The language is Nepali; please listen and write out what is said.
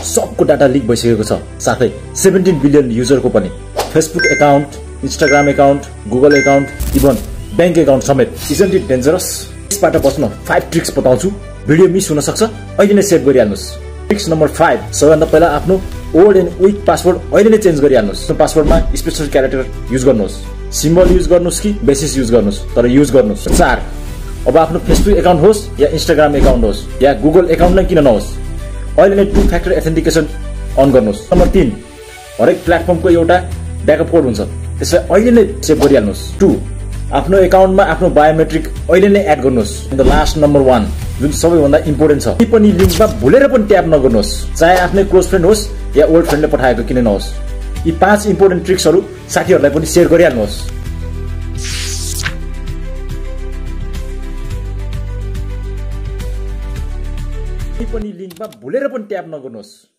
सबको डाटा लिक भइसकेको छ, साथै 17 बिलियन युजरको पनि Facebook account, Instagram account, Google account, even bank account समेत। Isn't it dangerous? यसबाट बच्न 5 ट्रिक्स बताउँछु। भिडियो मिस हुन सक्छ, अहिले नै सेभ गरिहाल्नुस्। ट्रिक्स नम्बर 5, सबैभन्दा पहिला आफ्नो ओल्ड एन्ड विक पासवर्ड अहिले नै चेन्ज गरिहाल्नुस्। पासवर्डमा स्पेशल क्यारेक्टर युज गर्नुहोस्, सिम्बल युज गर्नुहोस् कि बेसिस युज गर्नुहोस्, तर युज गर्नुहोस्। 4, अब आफ्नो फेसबुक एकाउन्ट होस् या इन्स्टाग्राम एकाउन्ट होस् या गुगल एकाउन्ट नै किन नहोस्, अहिले नै 2 फ्याक्टर एथेन्टिकेसन अन गर्नुहोस्। नम्बर 3, हरेक प्लेटफर्मको एउटा ब्याकअप कोड हुन्छ, त्यसलाई अहिले नै सेभ गरिहाल्नुहोस्। 2, आफ्नो एकाउन्टमा आफ्नो बायोमेट्रिक अहिले नै एड गर्नुहोस्। द लास्ट नम्बर 1, जुन सबैभन्दा इम्पोर्टेन्ट छ, कुनै पनि लिङ्कमा भुलेर पनि ट्याप नगर्नुहोस्, चाहे आफ्नै क्लोज फ्रेन्ड होस् या ओल्ड फ्रेन्डले पठाएको किन नहोस्। यी 5 इम्पोर्टेन्ट ट्रिक्सहरू साथीहरूलाई पनि सेयर गरिहाल्नुहोस्। कुनै पनि लिङ्कमा भुलेर पनि ट्याप नगर्नुहोस्।